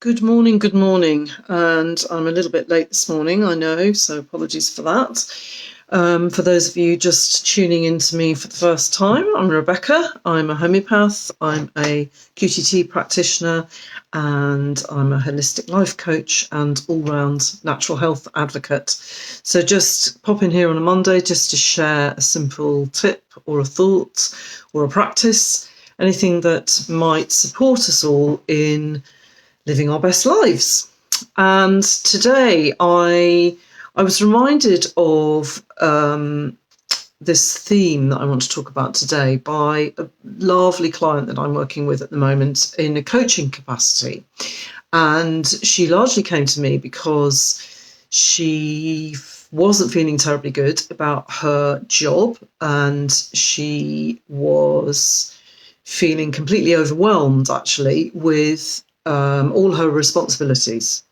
Good morning, good morning. And I'm a little bit late this morning, I know, so apologies for that. For those of you just tuning into me for the first time, I'm Rebecca. I'm a homeopath, I'm a QTT practitioner, and I'm a holistic life coach and all-round natural health advocate. So just pop in here on a Monday just to share a simple tip or a thought or a practice, anything that might support us all in living our best lives. And today I was reminded of this theme that I want to talk about today by a lovely client that I'm working with at the moment in a coaching capacity. And she largely came to me because she wasn't feeling terribly good about her job, and she was feeling completely overwhelmed actually with all her responsibilities.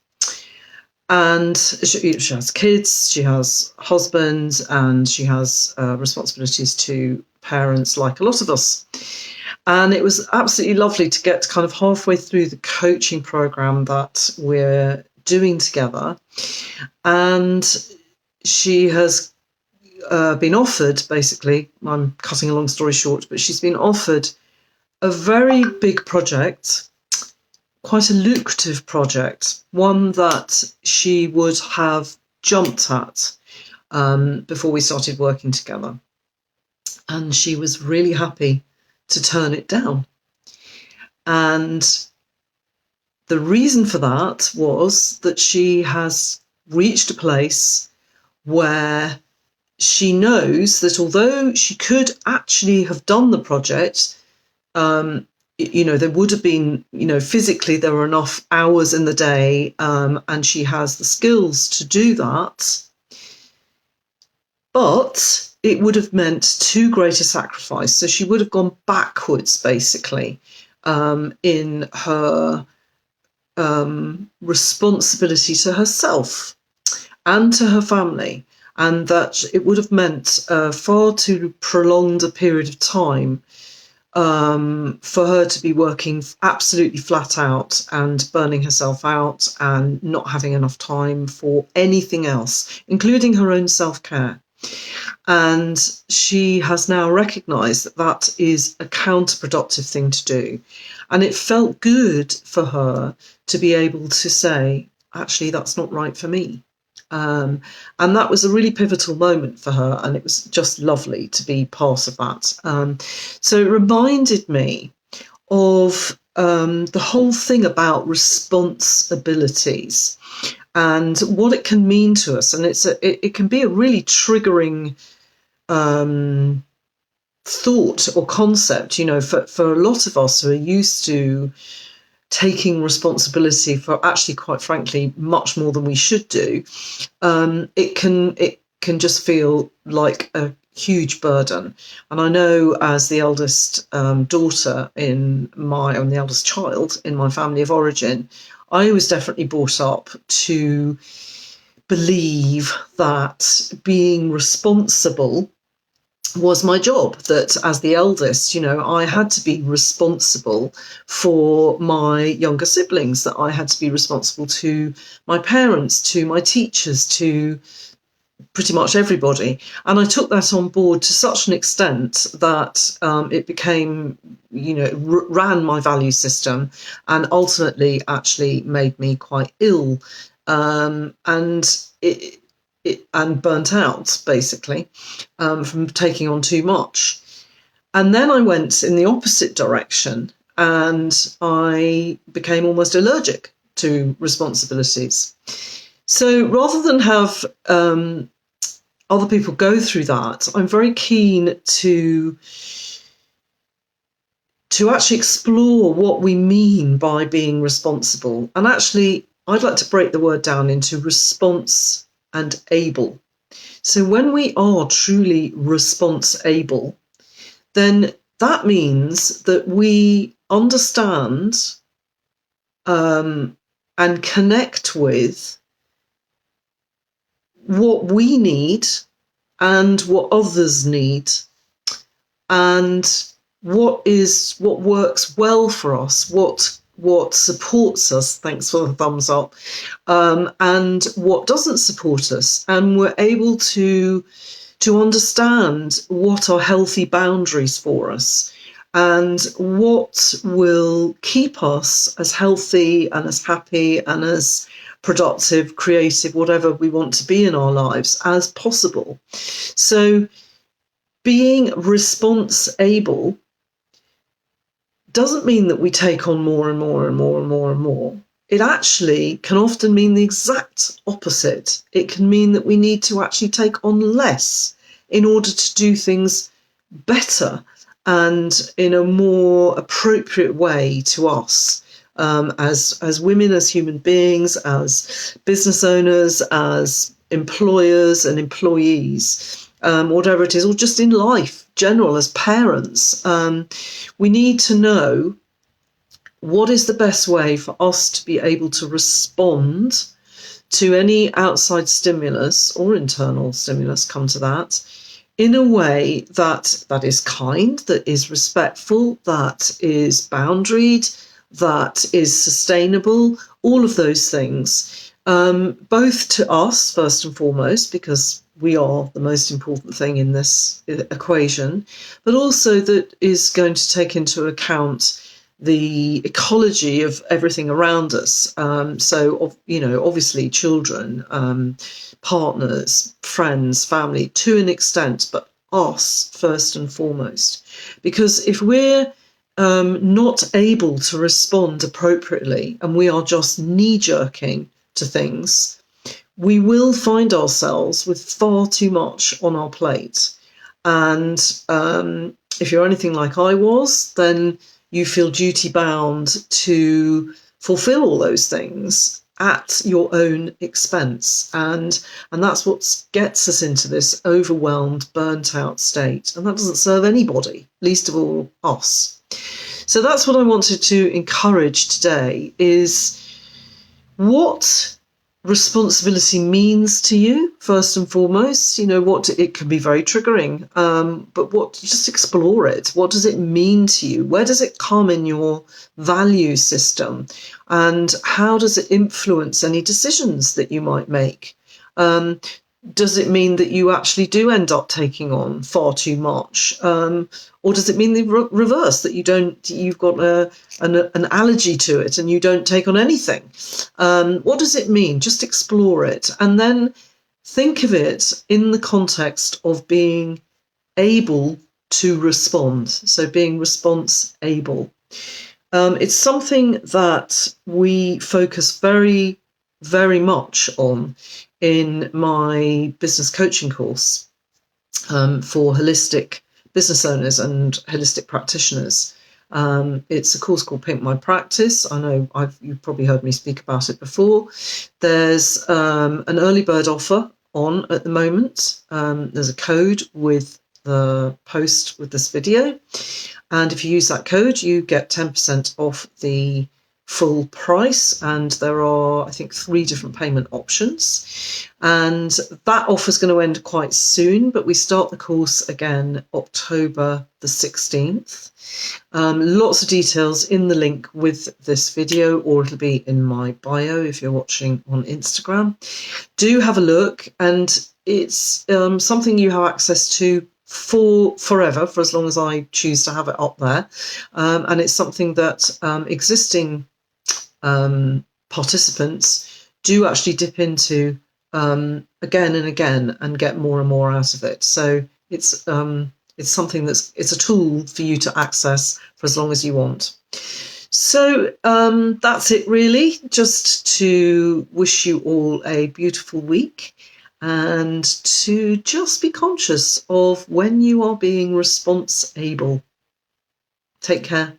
And she has kids, she has husband, and she has responsibilities to parents like a lot of us. And it was absolutely lovely to get kind of halfway through the coaching program that we're doing together. And she has been offered, basically, I'm cutting a long story short, but she's been offered a very big project, quite a lucrative project, one that she would have jumped at before we started working together. And she was really happy to turn it down. And the reason for that was that she has reached a place where she knows that although she could actually have done the project, there would have been, physically there were enough hours in the day, and she has the skills to do that. But it would have meant too great a sacrifice. So she would have gone backwards, basically, in her responsibility to herself and to her family. And that it would have meant far too prolonged a period of time for her to be working absolutely flat out and burning herself out and not having enough time for anything else, including her own self-care. And she has now recognised that that is a counterproductive thing to do. And it felt good for her to be able to say, actually, that's not right for me. And that was a really pivotal moment for her, and it was just lovely to be part of that. So it reminded me of the whole thing about responsibilities and what it can mean to us. And it can be a really triggering thought or concept, for a lot of us who are used to taking responsibility for actually, quite frankly, much more than we should do. It can just feel like a huge burden. And I know, as the eldest daughter and the eldest child in my family of origin, I was definitely brought up to believe that being responsible was my job, that as the eldest, I had to be responsible for my younger siblings, that I had to be responsible to my parents, to my teachers, to pretty much everybody. And I took that on board to such an extent that it became, ran my value system, and ultimately actually made me quite ill. And burnt out, basically, from taking on too much. And then I went in the opposite direction, and I became almost allergic to responsibilities. So rather than have other people go through that, I'm very keen to actually explore what we mean by being responsible. And actually, I'd like to break the word down into response and able. So when we are truly response-able, then that means that we understand and connect with what we need and what others need, and what works well for us, what what supports us, thanks for the thumbs up, and what doesn't support us. And we're able to understand what are healthy boundaries for us and what will keep us as healthy and as happy and as productive, creative, whatever we want to be in our lives as possible. So being response able doesn't mean that we take on more and more and more and more and more. It actually can often mean the exact opposite. It can mean that we need to actually take on less in order to do things better and in a more appropriate way to us, as women, as human beings, as business owners, as employers and employees, whatever it is, or just in life, general, as parents. We need to know what is the best way for us to be able to respond to any outside stimulus or internal stimulus, come to that, in a way that is kind, that is respectful, that is boundaried, that is sustainable, all of those things, both to us first and foremost, because we are the most important thing in this equation, but also that is going to take into account the ecology of everything around us. So, obviously children, partners, friends, family, to an extent, but us first and foremost. Because if we're not able to respond appropriately and we are just knee-jerking to things, we will find ourselves with far too much on our plate. And if you're anything like I was, then you feel duty-bound to fulfill all those things at your own expense. And that's what gets us into this overwhelmed, burnt-out state. And that doesn't serve anybody, least of all us. So that's what I wanted to encourage today, is what responsibility means to you, first and foremost. What it can be very triggering, but just explore it. What does it mean to you? Where does it come in your value system? And how does it influence any decisions that you might make? Does it mean that you actually do end up taking on far too much? Or does it mean the reverse, that you've got an allergy to it and you don't take on anything? What does it mean? Just explore it. And then think of it in the context of being able to respond. So being response able. It's something that we focus very, very much on in my business coaching course for holistic business owners and holistic practitioners. It's a course called Pimp My Practice. I know you've probably heard me speak about it before. There's an early bird offer on at the moment. There's a code with the post with this video. And if you use that code, you get 10% off the full price, and there are, I think, 3 different payment options, and that offer is going to end quite soon, but we start the course again October the 16th. Lots of details in the link with this video, or it'll be in my bio if you're watching on Instagram. Do have a look, and it's something you have access to for forever, for as long as I choose to have it up there, and it's something that existing participants do actually dip into again and again and get more and more out of it. So it's something it's a tool for you to access for as long as you want. So that's it really, just to wish you all a beautiful week and to just be conscious of when you are being response able. Take care.